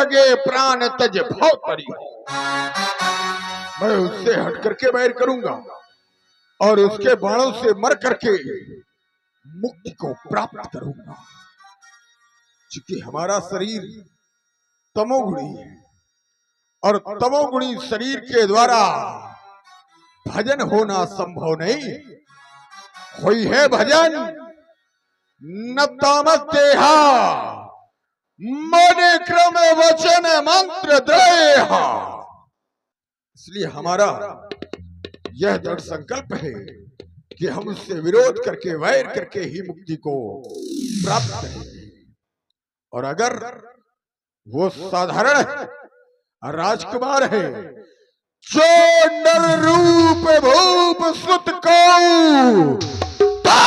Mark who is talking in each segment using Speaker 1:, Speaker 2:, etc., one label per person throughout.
Speaker 1: लगे प्राण तज भव तरी हो। मैं उससे हट करके वैर करूंगा और उसके बाणों से मर करके मुक्ति को प्राप्त करूंगा। क्योंकि हमारा शरीर तमोगुणी है और तमोगुणी शरीर के द्वारा भजन होना संभव नहीं। हुई है भजन न तामस देहा मन क्रम वचन मंत्र देहा। इसलिए हमारा यह दृढ़ संकल्प है कि हम उससे विरोध करके वैर करके ही मुक्ति को प्राप्त करेंगे। और अगर वो साधारण राजकुमार है जो नर रूप भूप सुत को तो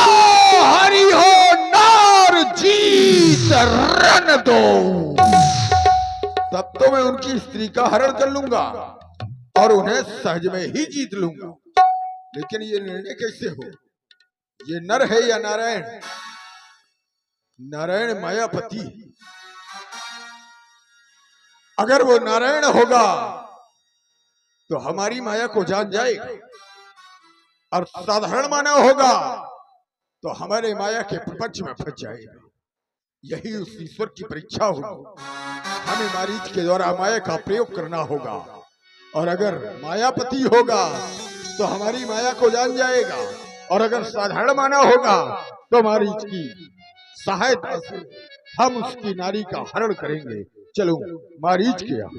Speaker 1: हरि हो नार जीत रन दो, तब तो मैं उनकी स्त्री का हरण कर लूंगा और उन्हें सहज में ही जीत लूंगा। लेकिन ये निर्णय कैसे हो? ये नर है या नारायण? नारायण मायापति। अगर वो नारायण होगा तो हमारी माया को जान जाएगा और साधारण मानव होगा तो हमारे माया के प्रपंच में फंस जाएगा। यही उस ईश्वर की परीक्षा होगी। हमें मारीच के द्वारा माया का प्रयोग करना होगा और अगर मायापति होगा तो हमारी माया को जान जाएगा और अगर साधारण मानव होगा तो मारीच की सहायता से हम उसकी नारी का हरण करेंगे। चलो मारीच के यहाँ।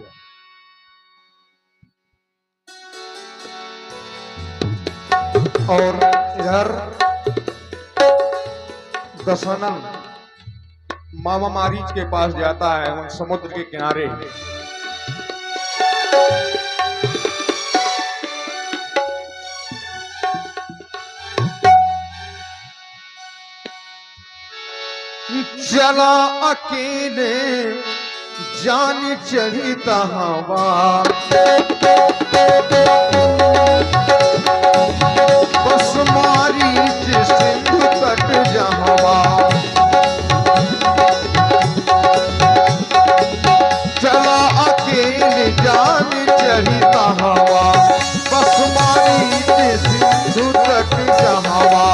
Speaker 2: और इधर दशानन मामा मारीच के पास जाता है, उन समुद्र के किनारे।
Speaker 3: चला अकेले जान चढ़ी हवा, बस मारीच सिंधु तट जहवा। चला अकेले जान चढ़ी हवा, बस मारीच सिंधु तट जहवा।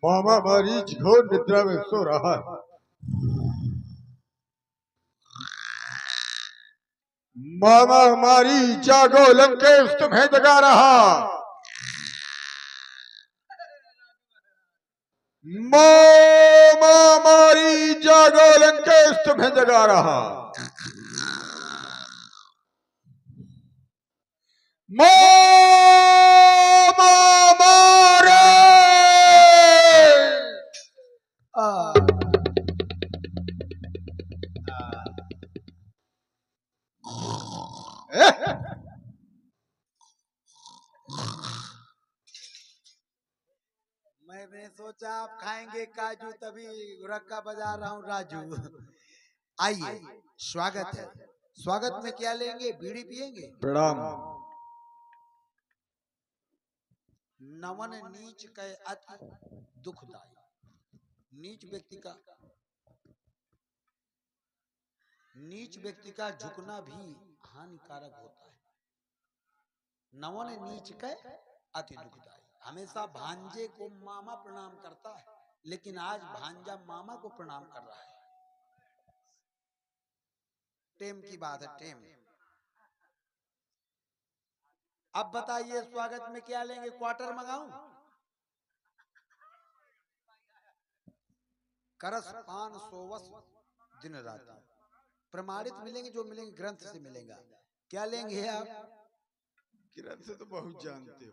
Speaker 1: मामा मारीच घोर निद्रा में सो रहा है। मामा मारीच जागो लंकेश तुम्हें जगा रहा। मामा मारीच जागो लंकेश तुम्हें जगा रहा। मामा मारे
Speaker 4: मैंने सोचा आप खाएंगे काजू, तभी रक्का बजा रहा हूँ राजू। आइए, स्वागत है। स्वागत में क्या लेंगे? बीड़ी पिएंगे?
Speaker 1: प्रणाम।
Speaker 4: नवन नीच के अति दुखदाई। नीच व्यक्ति का झुकना भी हानिकारक होता है। नवन नीच के अति दुखदाई। हमेशा भांजे को मामा प्रणाम करता है, लेकिन आज भांजा मामा को प्रणाम कर रहा है। टेम की बात है, टेम। अब बताइए स्वागत में क्या लेंगे? क्वार्टर मंगाऊं? करस पान सोवस दिन रात प्रमाणित मिलेंगे, जो मिलेंगे ग्रंथ से मिलेगा। क्या लेंगे आप?
Speaker 1: ग्रंथ से तो बहुत जानते हो।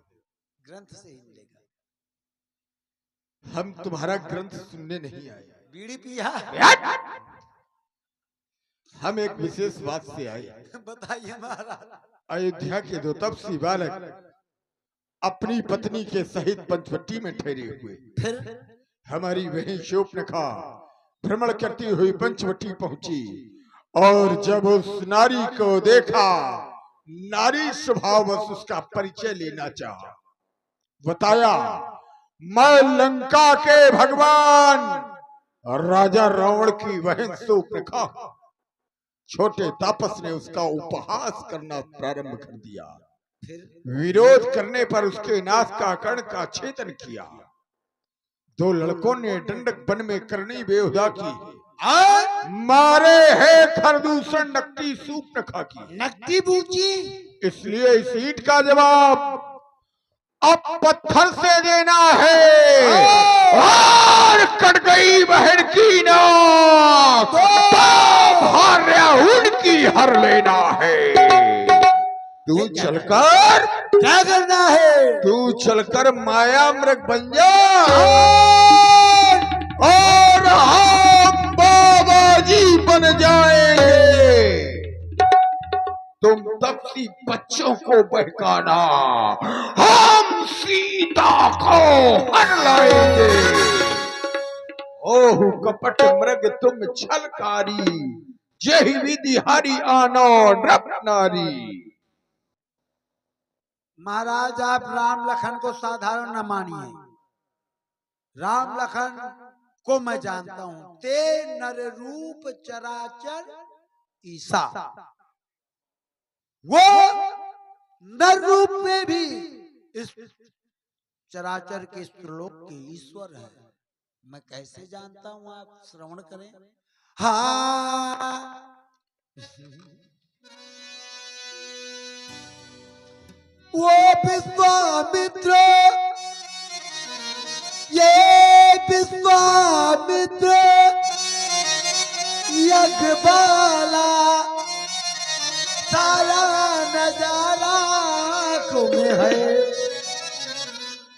Speaker 4: ग्रंथ से ही मिलेगा।
Speaker 1: हम तुम्हारा ग्रंथ सुनने नहीं आए।
Speaker 4: बीड़ी पिया?
Speaker 1: हम एक विशेष बात से आए।
Speaker 4: बताइए महाराज।
Speaker 1: अयोध्या के दो तपस्वी बालक अपनी पत्नी के सहित पंचवटी में ठहरे हुए।
Speaker 4: फिर
Speaker 1: हमारी बहन शोभनखा भ्रमण करती हुई पंचवटी पहुंची और जब उस नारी को देखा नारी स्वभाव बस उसका परिचय लेना चाहा। बताया, मैं लंका के भगवान राजा रावण की बहन शूर्पणखा। छोटे तापस ने उसका उपहास करना प्रारंभ कर दिया। विरोध करने पर उसके नाक का कर्ण का छेदन किया। दो लड़कों ने दंडक वन में करनी बेहुदा की, मारे है खरदूषण नक्की शूर्पणखा की।
Speaker 4: नक्की बूची,
Speaker 1: इसलिए इस ईंट का जवाब अब पत्थर से देना है और कट गई बहन की नाक उनकी हर लेना है। तू चलकर
Speaker 4: क्या करना है?
Speaker 1: तू चलकर माया मृग बन जा और हम बाबाजी बन जाएंगे। तुम तपसी बच्चों को बहकाना, हम सीता को हर लाएंगे। ओह कपट मृग तुम छलकारी, जही विधि हरि आनो नृप नारी।
Speaker 4: महाराज, आप राम लखन को साधारण न मानिए। राम लखन को मैं जानता हूं। ते नर रूप चराचर ईसा, वो नर रूप में भी इस चराचर के स्त्रीलोक के ईश्वर है। मैं कैसे जानता हूं, आप श्रवण करें। हाँ, वो विश्वामित्र, ये विश्वामित्र यज्ञबाला, सारा नजारा आंखों में है।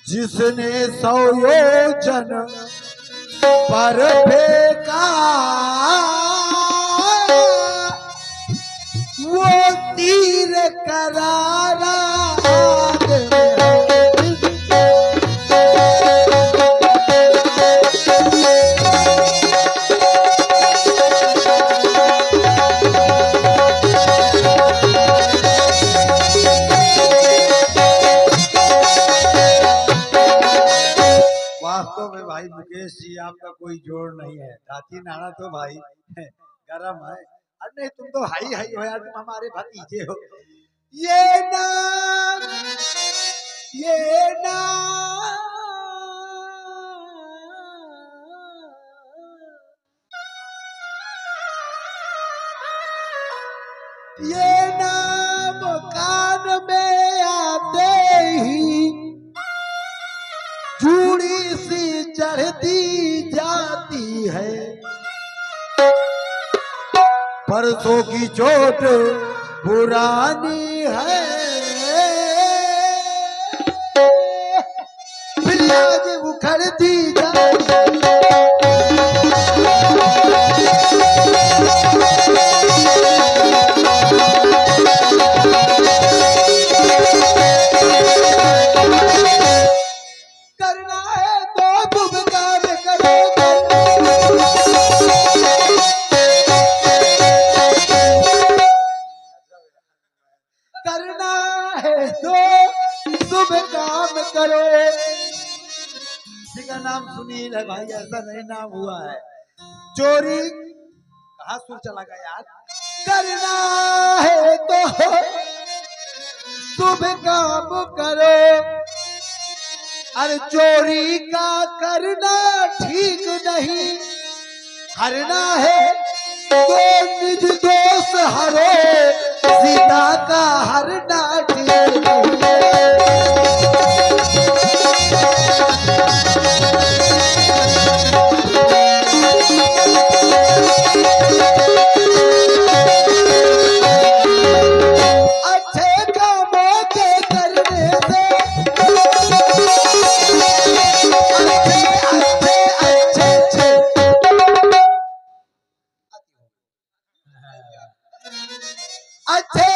Speaker 4: जिसने 100 योजन पर फेंका, वो तीर करारा आग में है। वास्तव में भाई मुकेश जी, आपका कोई जोड़ नहीं है। दाती नाना तो भाई गरम है। अरे नहीं, तुम तो हाई हाई हो यार, तुम हमारे भतीजे हो। ये ना, ये ना, ये नाम कान में आते ही चूड़ी सी चढ़ती जाती है। परसों की चोट पुरानी है, फिर आज उखड़ती जाती है। करना है तो शुभ काम करो, करना है तो शुभ काम करो। किसी का नाम सुनील है भाई, ऐसा नहीं नाम हुआ है। चोरी कहाँ सुर चला गया यार। करना है तो शुभ काम करो, अरे चोरी का करना ठीक नहीं। करना है तो निज दोष हरो, सीता का हरना ठीक नहीं। अच्छे कामों के करने से, अच्छे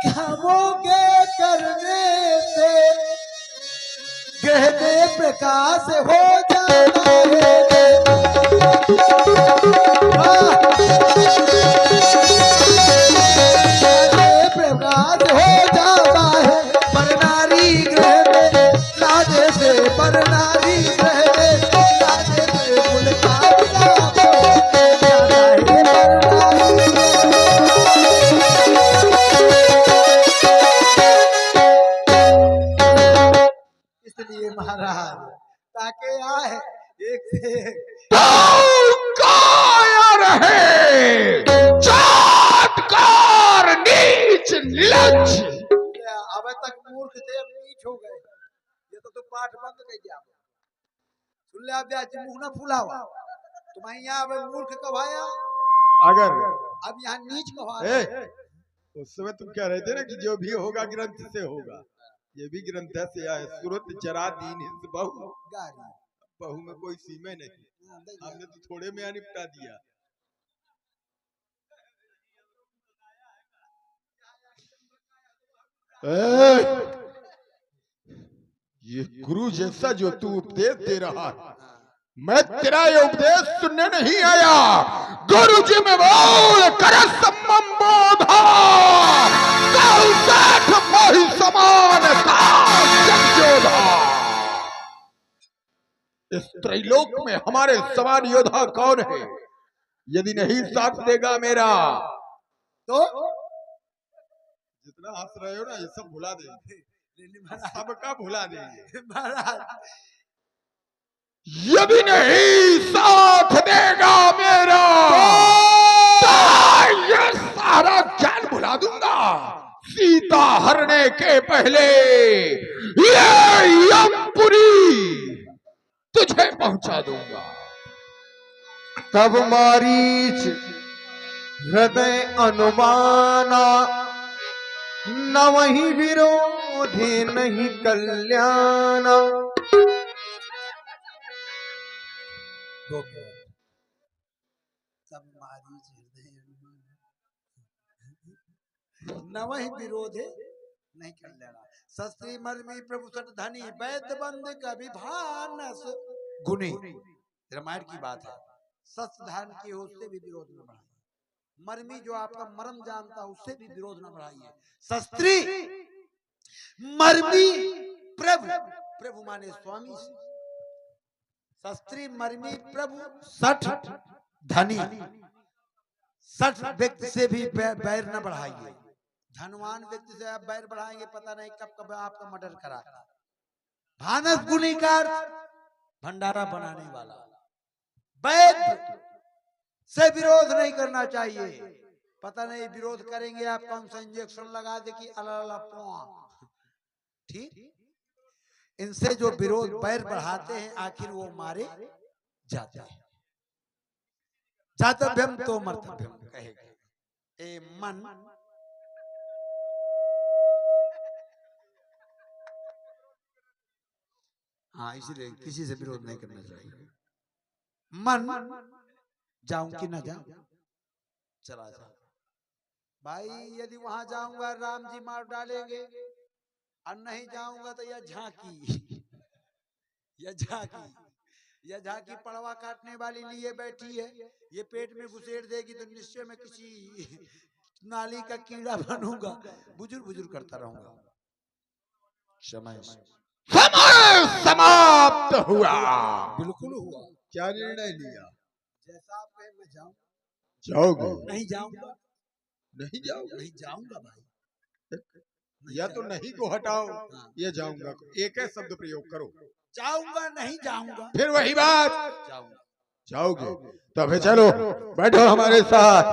Speaker 4: कामों के करने से गहने प्रकाश हो जाता है। गहने प्रकाश हो महाराज ताके आए एक से एक।
Speaker 1: तो काया रहे जातकार नीच निलज्ज।
Speaker 4: अब तक मूर्ख थे अब नीच हो गए। ये तो तुम पाठ बंद कर दिया। सुन ले अब आज मुंह ना फुलावा। तुम यहाँ अब मूर्ख कहाया
Speaker 1: अगर
Speaker 4: अब यहाँ नीच कहा।
Speaker 1: उस समय तुम कह रहे थे ना कि जो भी होगा ग्रंथ से होगा, ये भी ग्रंथ से आए। सूरत जरा दीन हित बहु, बहु में कोई सीमे नहीं, हमने तो थोड़े में निपटा दिया। ये गुरु जैसा जो तू उपदेश दे रहा है, मैं तेरा ये उपदेश सुनने नहीं आया। गुरु जी में बोल कर सम्मम बोधा, कल सेठ मोहि समान का जगजोधा। इस त्रैलोक में हमारे समान योद्धा कौन है? यदि नहीं साथ देगा मेरा
Speaker 4: तो
Speaker 1: जितना हंस रहे हो ना, ये सब भुला देंगे, सबका भुला देंगे।
Speaker 4: महाराज
Speaker 1: यदि नहीं साथ देगा मेरा तो ये सारा ज्ञान भुला दूंगा। सीता हरने के पहले ये यमपुरी तुझे पहुंचा दूंगा।
Speaker 3: तब मारीच हृदय अनुमाना, न वही विरोधी नहीं कल्याण।
Speaker 4: सब मारीच हृदय न वही विरोध है नहीं कर लेना। शस्त्री मर्मी प्रभु सट धनी वैद्य बंद कभी भानस गुनी। रामायण की बात है। शस्त्र धारण किए उससे भी विरोध न बढ़ाइए। मर्मी जो आपका मर्म जानता है उससे भी विरोध न बढ़ाइए। शस्त्री मर्मी प्रभु, प्रभु माने स्वामी से। शस्त्री मर्मी प्रभु सठ धनी, सठ व्यक्ति से भी बैर न बढ़ाइए। धनवान व्यक्ति से आप बैर बढ़ाएंगे पता नहीं कब कब आपका मर्डर करा। भानस गुनी का भंडारा बनाने वाला। वैद्य से विरोध नहीं करना चाहिए। पता नहीं विरोध करेंगे आप कौन सा इंजेक्शन लगा दे कि अला ठीक। इनसे जो विरोध बैर बढ़ाते हैं आखिर वो मारे जाते हैं। जातभ्यम तो मर्तभ्यम कहेगा। ए मन हाँ, इसीलिए किसी से विरोध नहीं करना चाहिए। मन जाऊं कि ना जाऊं, चला जा भाई। यदि वहां जाऊंगा राम जी मार डालेंगे, और नहीं जाऊंगा तो यह झांकी, यह झांकी पड़वा काटने वाली लिए बैठी है। ये पेट में घुसेड़ देगी तो निश्चय में किसी नाली का कीड़ा बनूंगा। बुजुर्ग करता रहूंगा। समय
Speaker 1: समाप्त हुआ।
Speaker 4: बिल्कुल हुआ।
Speaker 1: क्या निर्णय लिया?
Speaker 4: जैसा आप कहें मैं जाऊं।
Speaker 1: जाओगे?
Speaker 4: नहीं जाऊंगा।
Speaker 1: नहीं जाओगे?
Speaker 4: नहीं जाऊंगा भाई।
Speaker 1: या तो नहीं को हटाओ, ये जाऊंगा एक ही शब्द प्रयोग करो।
Speaker 4: जाऊंगा नहीं जाऊंगा,
Speaker 1: फिर वही बात।
Speaker 4: जाऊंगा।
Speaker 1: जाओगे? तभी चलो बैठो हमारे साथ।